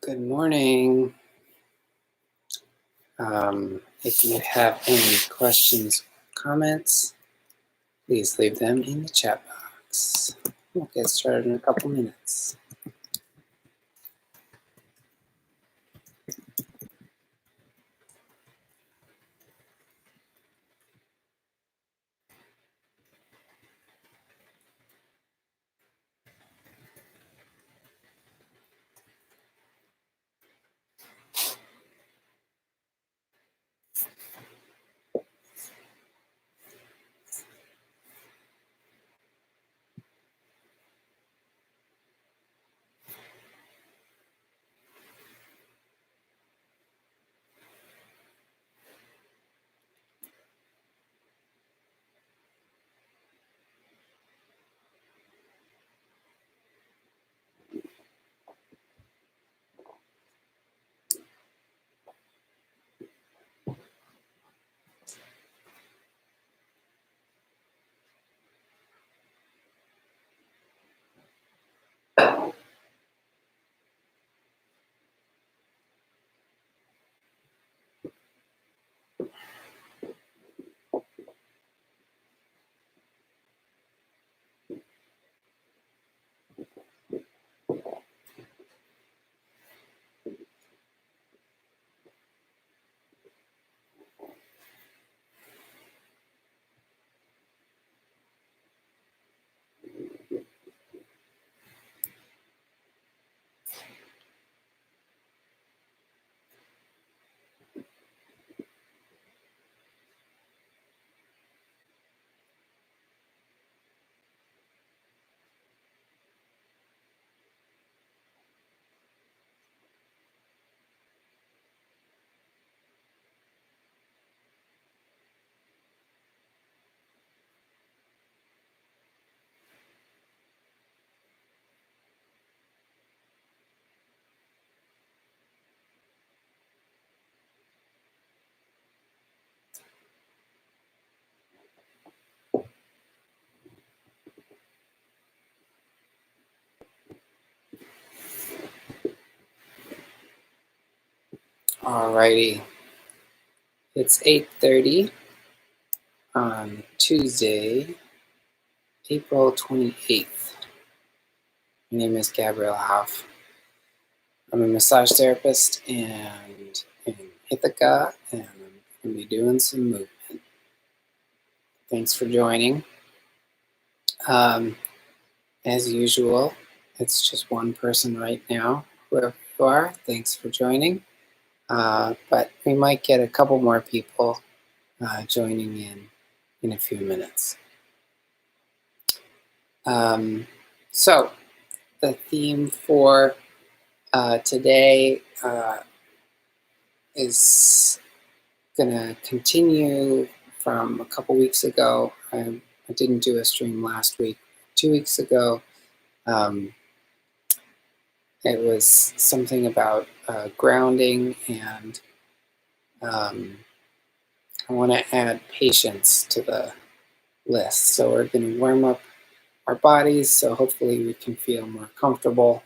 Good morning. If you have any questions, comments, please leave them in the chat box. We'll get started in a couple minutes. Alrighty, it's 8:30 on Tuesday, April 28th. My name is Gabriel Hoff. I'm a massage therapist and in Ithaca, and I'm going to be doing some movement. Thanks for joining. As usual, it's just one person right now. Wherever you are, thanks for joining. But we might get a couple more people joining in a few minutes. So the theme for today is going to continue from a couple weeks ago. I didn't do a stream last week. 2 weeks ago, it was something about grounding, and I want to add patience to the list. So we're going to warm up our bodies, so hopefully we can feel more comfortable,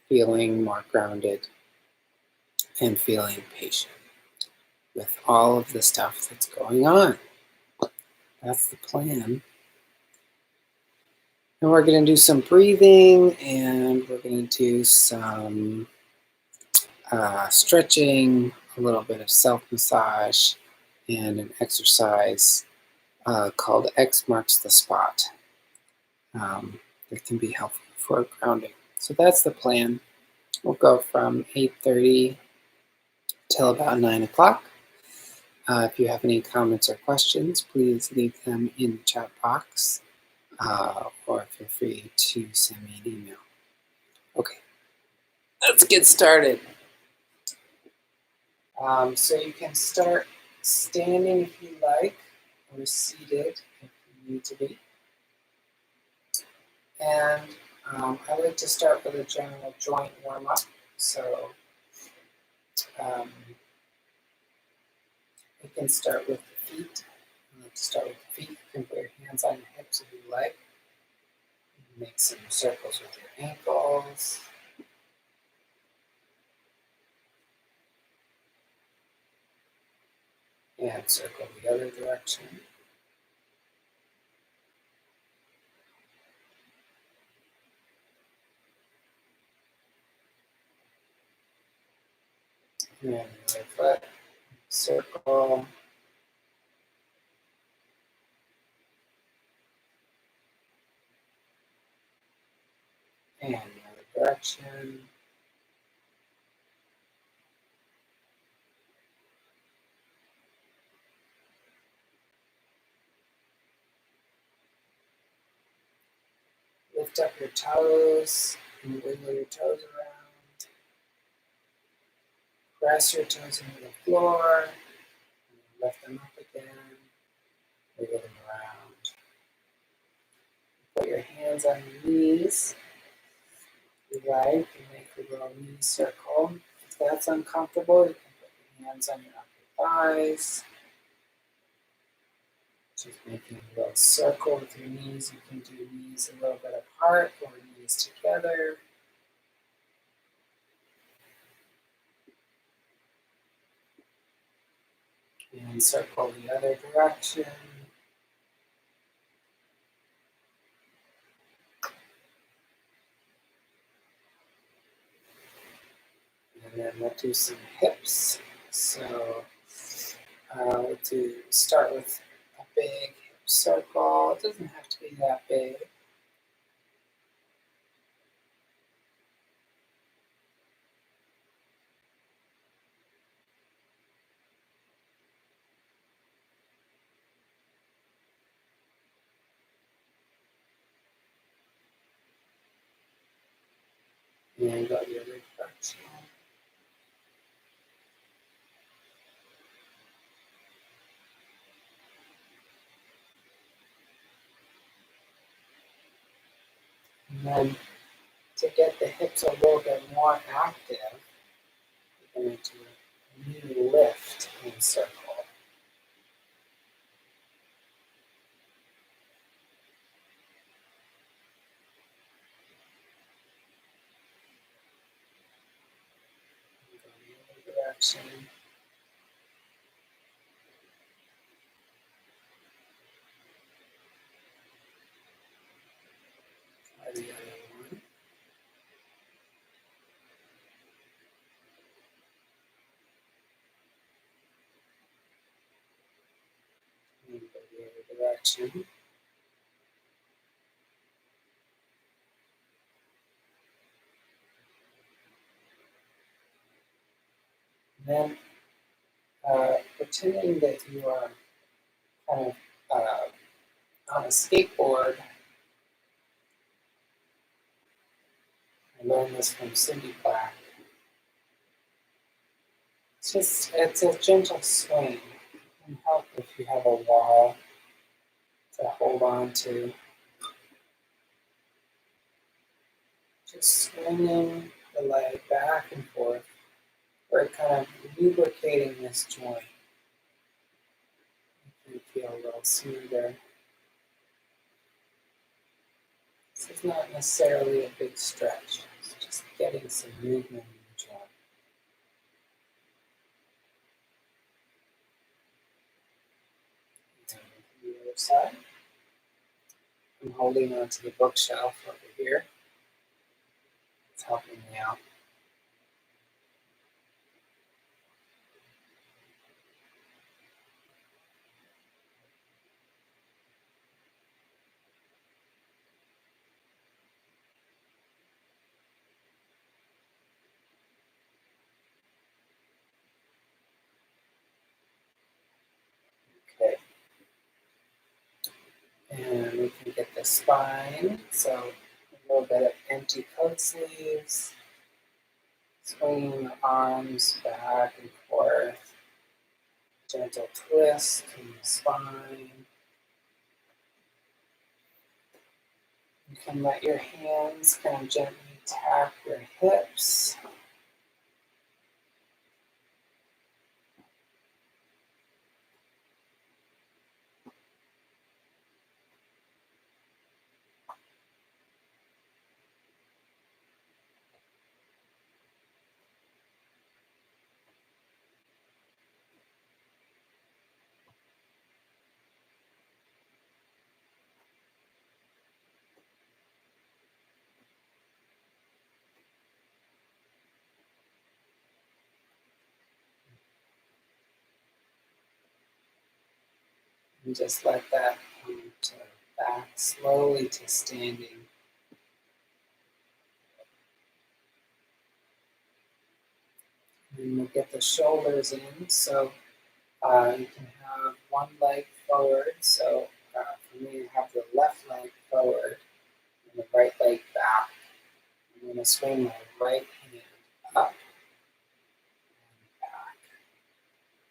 feeling more grounded, and feeling patient with all of the stuff that's going on. That's the plan. And we're going to do some breathing, and we're going to do some stretching, a little bit of self-massage, and an exercise called X marks the spot that can be helpful for grounding. So that's the plan. We'll go from 8:30 till about 9 o'clock. If you have any comments or questions, please leave them in the chat box, or feel free to send me an email. Okay, let's get started. So you can start standing if you like, or seated if you need to be. And I like to start with a general joint warm-up. So we can start with the feet. I like to start with the feet. You can put your hands on your hips if you like. Make some circles with your ankles. And circle the other direction. And right foot, circle. And the other direction. Lift up your toes and wiggle your toes around. Press your toes into the floor. And lift them up again. Wiggle them around. Put your hands on your knees. If you like, you make a little knee circle. If that's uncomfortable, you can put your hands on your upper thighs. Just making a little circle with your knees. You can do knees a little bit apart or knees together. And circle the other direction. And then we'll do some hips. So we'll start with a big hip circle. It doesn't have to be that big. And go the other direction. And then to get the hips a little bit more active, you're going to do a knee lift in circle. Go the other direction. Try the other one. And go the other direction. And then pretending that you are kind of on a skateboard. I learned this from Cindy Black. It's a gentle swing. It can help if you have a wall to hold on to. Just swinging the leg back and forth. We're kind of lubricating this joint. You can feel a little smoother. This is not necessarily a big stretch. It's just getting some movement in the joint. And the other side. I'm holding onto the bookshelf over here. It's helping me out. Okay. And we can get the spine. So a little bit of empty coat sleeves. Swinging the arms back and forth. Gentle twist in the spine. You can let your hands kind of gently tap your hips. And just let that come to back slowly to standing. And we'll get the shoulders in. So you can have one leg forward. So for me, I have the left leg forward and the right leg back. I'm going to swing my right hand up and back.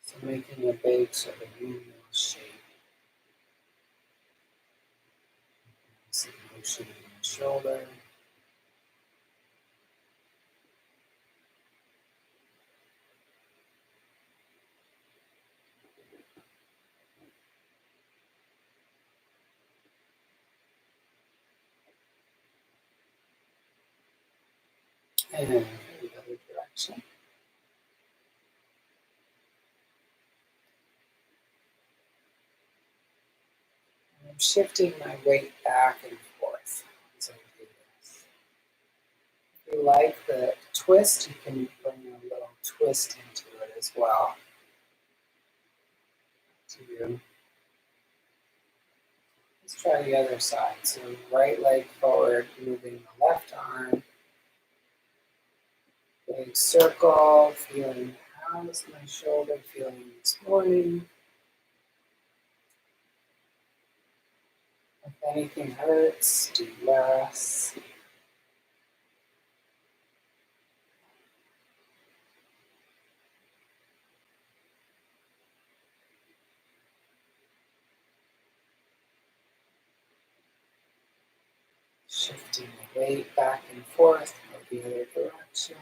So making a big sort of windmill shape. Some motion in the shoulder. And the other direction. I'm shifting my weight back and forth as I do this. If you like the twist, you can bring a little twist into it as well. Let's try the other side. So right leg forward, moving the left arm. Big circle, feeling how is my shoulder feeling this morning. If anything hurts, do less. Shifting the weight back and forth, go the other direction.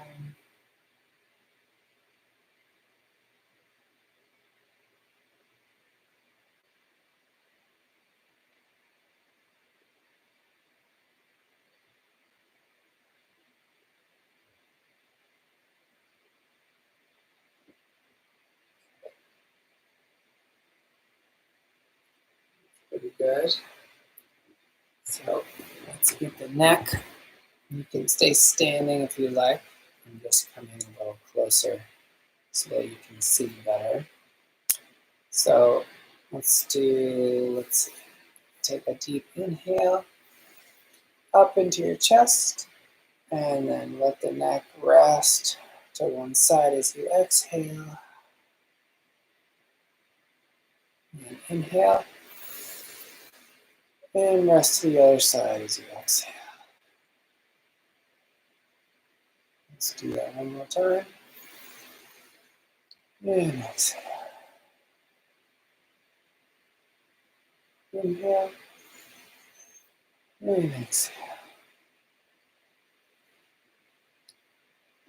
Pretty good. So let's get the neck. You can stay standing if you like, and just come in a little closer so that you can see better. So let's take a deep inhale up into your chest, and then let the neck rest to one side as you exhale. And inhale, and rest to the other side as you exhale. Let's do that one more time. And exhale. Inhale. And exhale.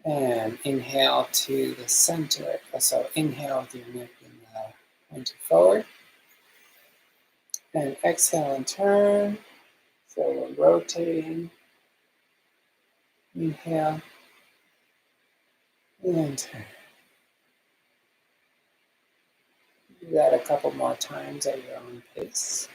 And inhale to the center. So inhale with your neck pointed forward. And exhale and turn. So we're rotating. Inhale. And turn. Do that a couple more times at your own pace.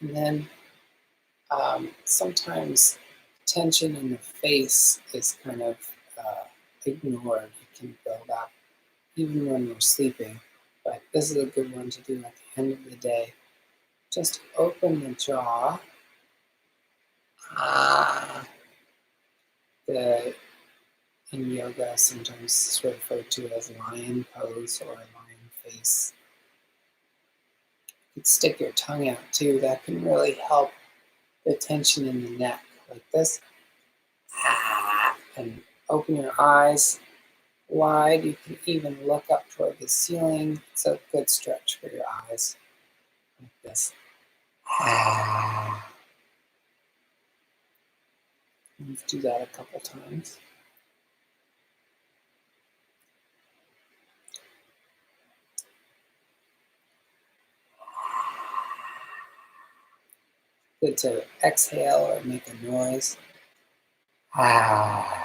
And then sometimes tension in the face is kind of ignored. It can build up even when we're sleeping. But this is a good one to do at the end of the day. Just open the jaw. In yoga, sometimes it's referred to as lion pose or lion face. You could stick your tongue out too. That can really help the tension in the neck, like this. And open your eyes wide. You can even look up toward the ceiling. It's a good stretch for your eyes, like this. Let's do that a couple times. Good to exhale or make a noise. Ah.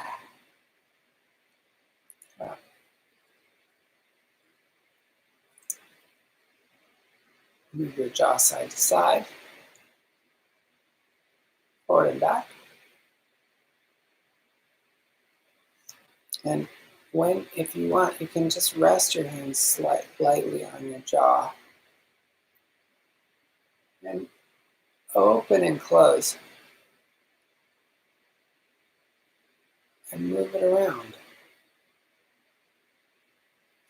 Move your jaw side to side, forward and back. And if you want, you can just rest your hands lightly on your jaw and open and close and move it around.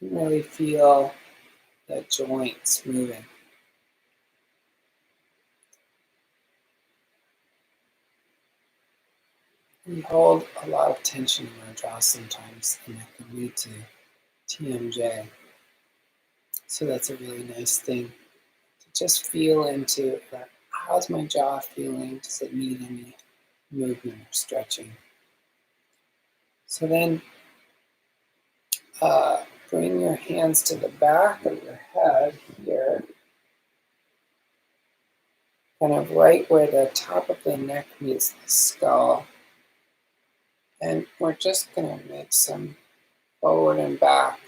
You can really feel the joints moving. We hold a lot of tension in our jaw sometimes, and that can lead to TMJ. So that's a really nice thing to just feel into that. How's my jaw feeling? Does it need any movement or stretching? So then bring your hands to the back of your head here, kind of right where the top of the neck meets the skull. And we're just going to make some forward and back,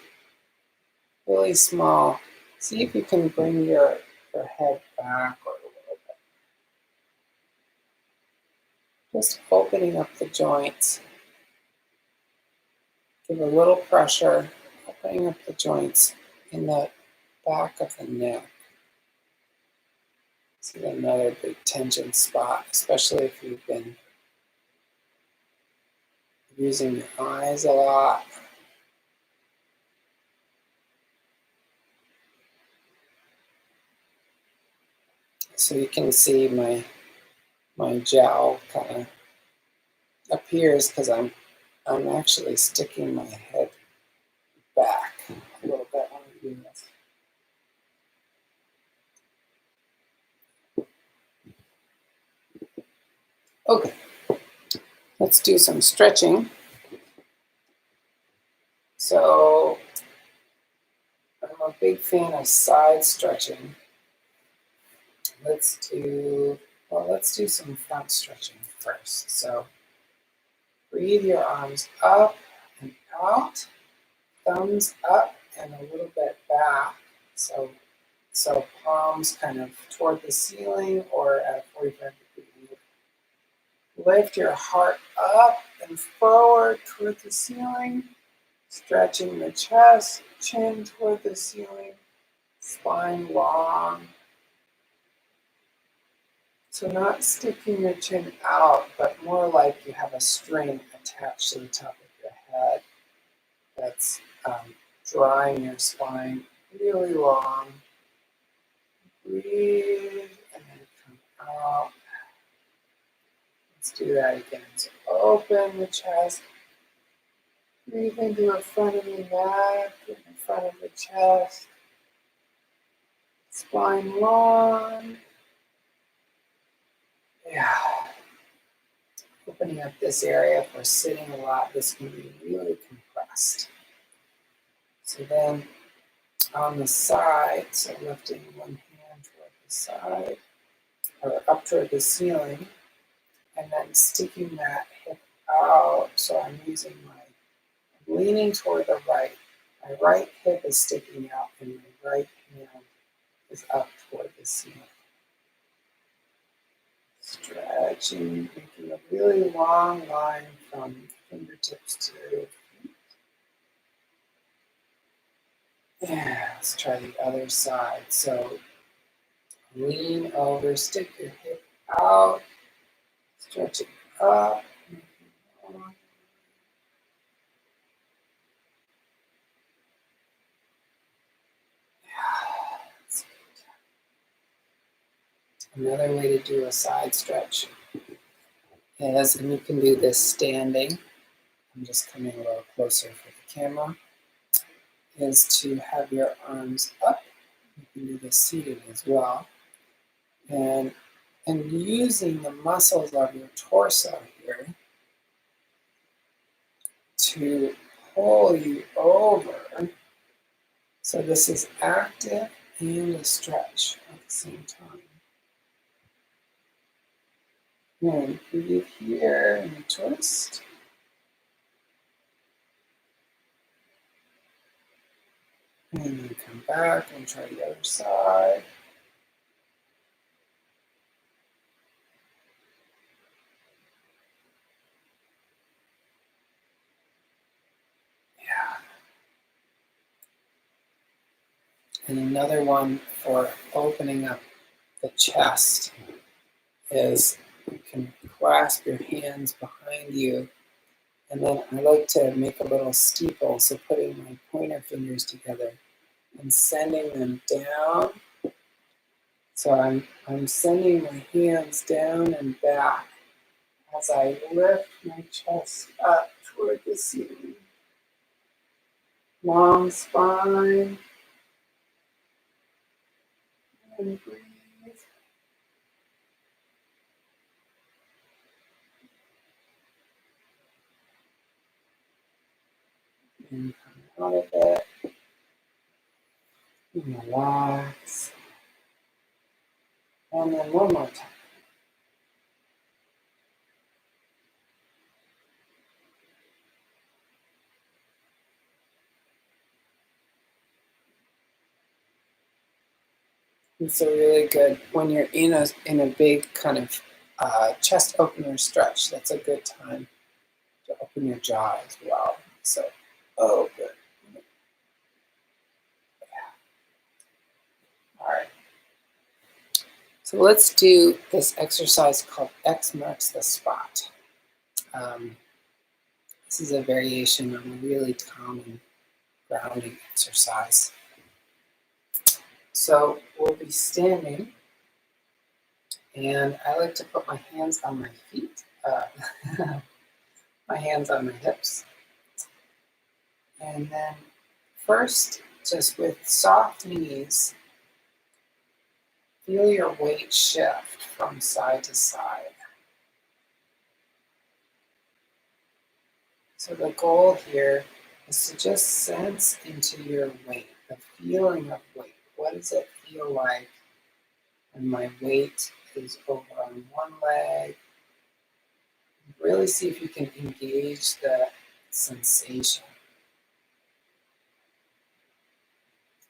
really small. See if you can bring your head back or a little bit. Just opening up the joints. Give a little pressure, opening up the joints in the back of the neck. See another big tension spot, especially if you've been using your eyes a lot. So you can see my jowl kind of appears because I'm actually sticking my head back a little bit when I'm doing this. Okay, let's do some stretching. So I'm a big fan of side stretching. Let's do some front stretching first. So breathe your arms up and out, thumbs up and a little bit back. So palms kind of toward the ceiling or at a 45-degree angle. Lift your heart up and forward toward the ceiling, stretching the chest, chin toward the ceiling, spine long. So not sticking your chin out, but more like you have a string attached to the top of your head that's drawing your spine really long. Breathe and then come out. Let's do that again. So open the chest. Breathe into the front of the neck, in the front of the chest. Spine long. Yeah. Opening up this area. If we're sitting a lot, this can be really compressed. So then on the side, so lifting one hand toward the side, or up toward the ceiling, and then sticking that hip out. So I'm leaning toward the right. My right hip is sticking out, and my right hand is up toward the ceiling. Stretching, making a really long line from fingertips to feet. Yeah, let's try the other side. So lean over, stick your hip out, stretch it up. Another way to do a side stretch is, and you can do this standing, I'm just coming a little closer for the camera, is to have your arms up. You can do this seated as well. And using the muscles of your torso here to pull you over. So this is active and a stretch at the same time. And breathe here and twist. And then come back and try the other side. Yeah. And another one for opening up the chest is you can clasp your hands behind you. And then I like to make a little steeple, so putting my pointer fingers together and sending them down. So I'm sending my hands down and back as I lift my chest up toward the ceiling. Long spine. And breathe. And come out of it. And relax. And then one more time. It's a really good when you're in a big kind of chest opener stretch. That's a good time to open your jaw as well. So, oh, good. All right. So let's do this exercise called X marks the spot. This is a variation on a really common grounding exercise. So we'll be standing, and I like to put my hands on my feet, my hands on my hips. And then first, just with soft knees, feel your weight shift from side to side. So the goal here is to just sense into your weight, the feeling of weight. What does it feel like when my weight is over on one leg? Really see if you can engage the sensation.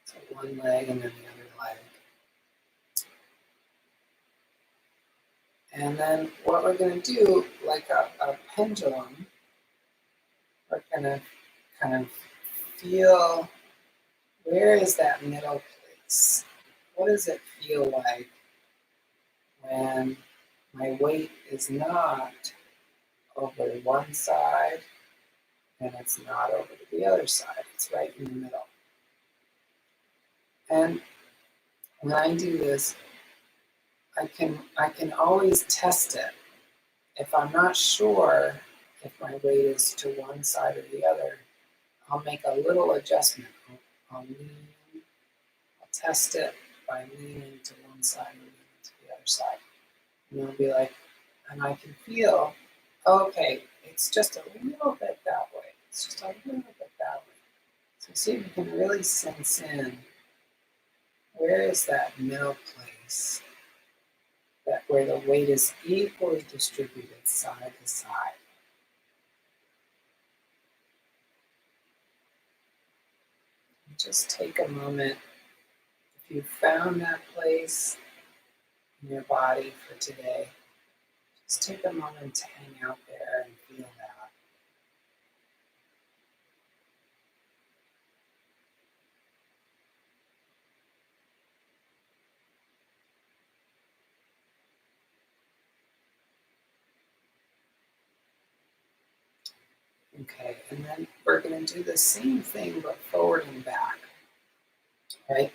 So one leg and then the other leg. And then what we're going to do, like a pendulum, we're going to kind of feel, where is that middle place? What does it feel like when my weight is not over one side and it's not over to the other side? It's right in the middle. And when I do this, I can always test it. If I'm not sure if my weight is to one side or the other, I'll make a little adjustment. I'll test it by leaning to one side or leaning to the other side. And I'll be like, and I can feel, okay, it's just a little bit that way. It's just a little bit that way. So see if you can really sense in, where is that middle place, that where the weight is equally distributed side to side. And just take a moment. If you found that place in your body for today, just take a moment to hang out there and feel that. Okay, and then we're going to do the same thing but forward and back, right?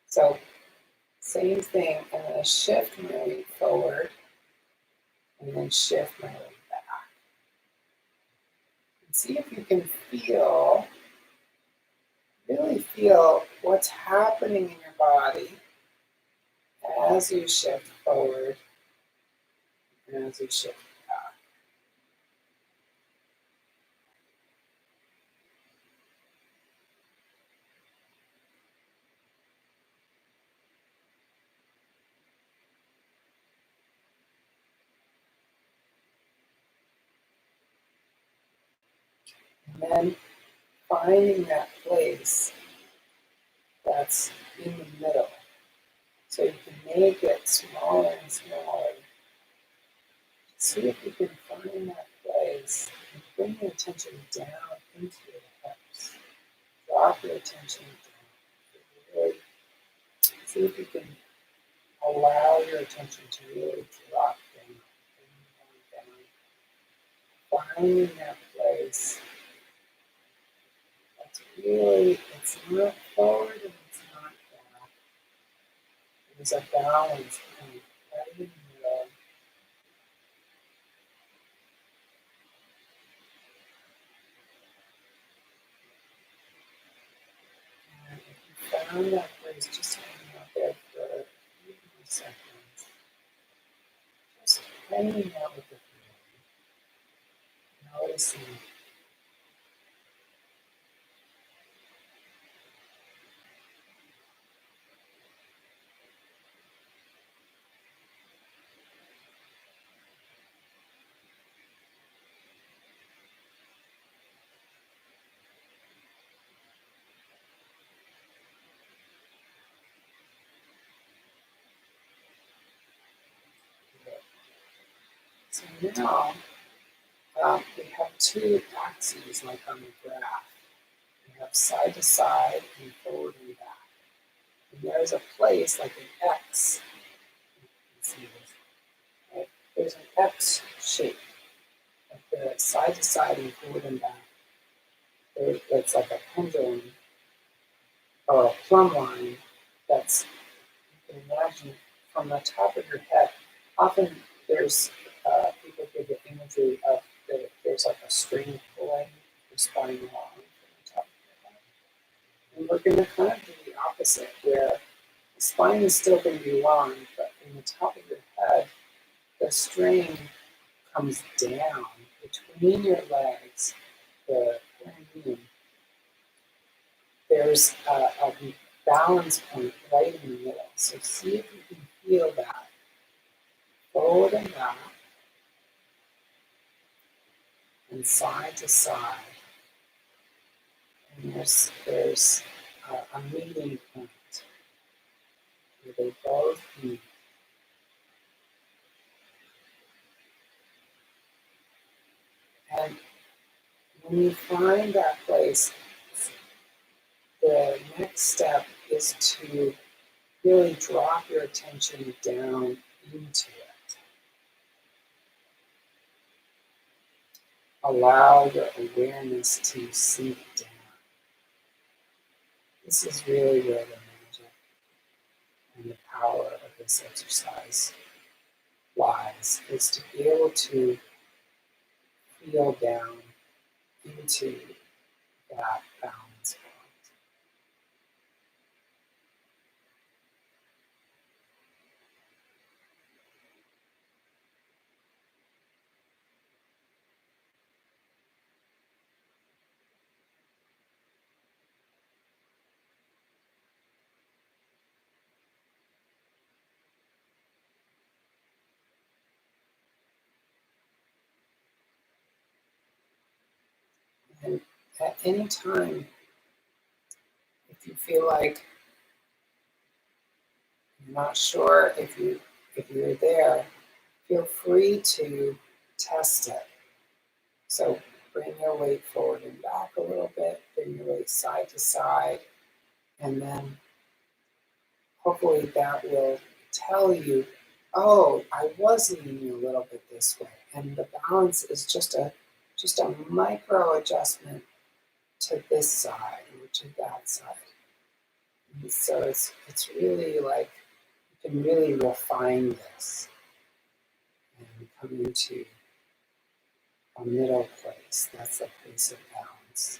So same thing, I'm going to shift my weight forward and then shift my weight back. And see if you can feel, really feel what's happening in your body as you shift forward and as you shift back. And then finding that place that's in the middle. So you can make it smaller and smaller. See if you can find that place and bring your attention down into your hips. Drop your attention down. Really see if you can allow your attention to really drop down, finding that place that's really, it's not forward and it's not back. There's a balance point right in the middle. And if you found that place, just hang out there for a few more seconds. Just hanging out with the feeling. Noticing. So now we have two axes like on the graph. We have side to side and forward and back. And there's a place like an X. You can see this, right? There's an X shape, like the side to side and forward and back. It's like a pendulum or a plumb line that's, you can imagine from the top of your head. Often there's people give the imagery of there's like a string pulling your spine along from the top of your head. And we're going to kind of do the opposite, where the spine is still going to be long, but from the top of your head, the string comes down between your legs, the perineum. There's a balance point right in the middle. So see if you can feel that forward and back, and side to side. And there's a meeting point where they both meet. And when you find that place, the next step is to really drop your attention down into it. Allow your awareness to sink down. This is really where the magic and the power of this exercise lies, is to be able to feel down into that balance point. And at any time, if you feel like you're not sure if you're there, feel free to test it. So bring your weight forward and back a little bit, bring your weight side to side, and then hopefully that will tell you, oh, I was leaning a little bit this way. And the balance is just a micro adjustment to this side or to that side. And so it's really like you can really refine this and come into a middle place. That's a place of balance.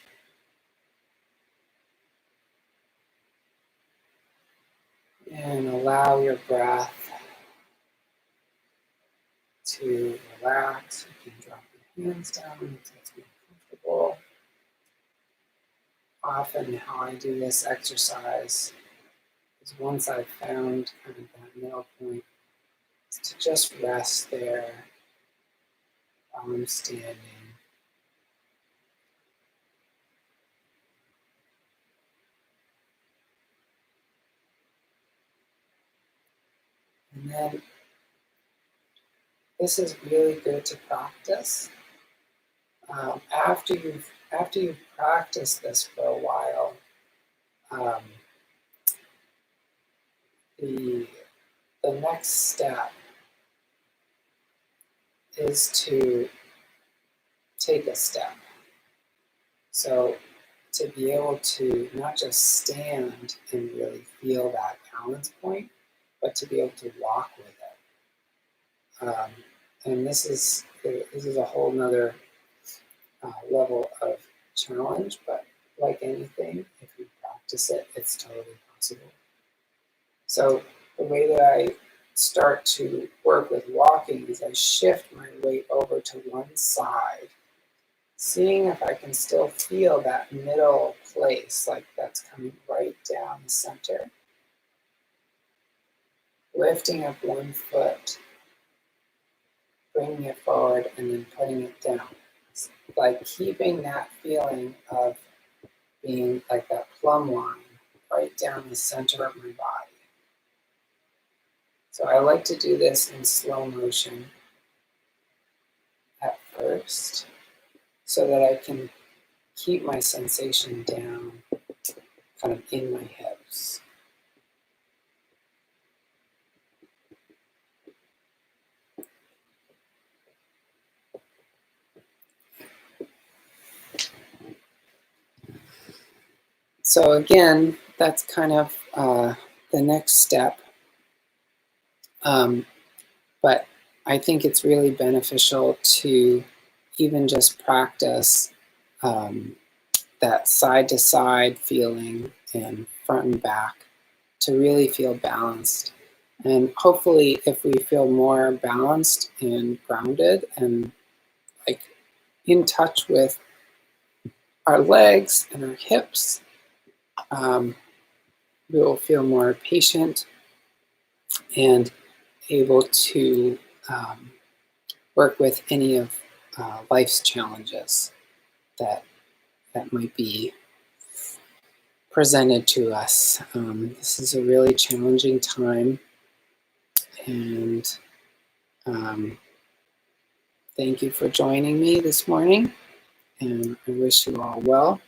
And allow your breath to relax. You can drop your hands down if that's more comfortable. Often how I do this exercise is, once I've found kind of that middle point, is to just rest there while I'm standing. And then this is really good to practice. After you've practiced this for a while, the next step is to take a step. So to be able to not just stand and really feel that balance point, but to be able to walk with it. And this is a whole nother level of challenge, but like anything, if you practice it, it's totally possible. So the way that I start to work with walking is I shift my weight over to one side, seeing if I can still feel that middle place, like that's coming right down the center. Lifting up one foot, bringing it forward, and then putting it down. It's like keeping that feeling of being like that plumb line right down the center of my body. So I like to do this in slow motion at first so that I can keep my sensation down kind of in my hips. So again, that's kind of the next step. But I think it's really beneficial to even just practice that side-to-side feeling and front and back to really feel balanced. And hopefully if we feel more balanced and grounded and like in touch with our legs and our hips, we will feel more patient and able to work with any of life's challenges that might be presented to us. This is a really challenging time, and thank you for joining me this morning, and I wish you all well.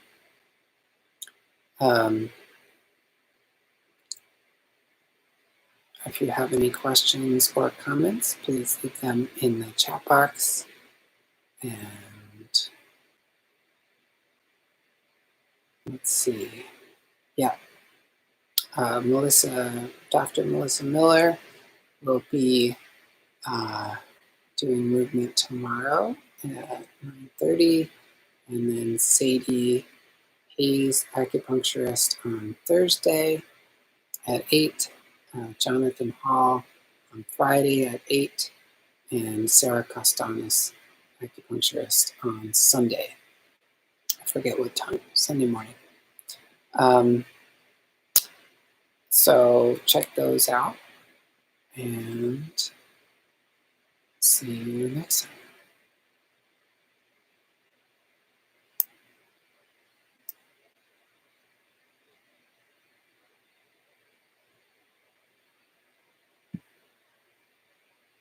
If you have any questions or comments, please leave them in the chat box. And let's see. Yeah. Dr. Melissa Miller will be doing movement tomorrow at 9:30, and then Sadie Hayes, acupuncturist, on Thursday at 8, Jonathan Hall on Friday at 8, and Sarah Costanis, acupuncturist, on Sunday. I forget what time, Sunday morning. So check those out, and see you next time.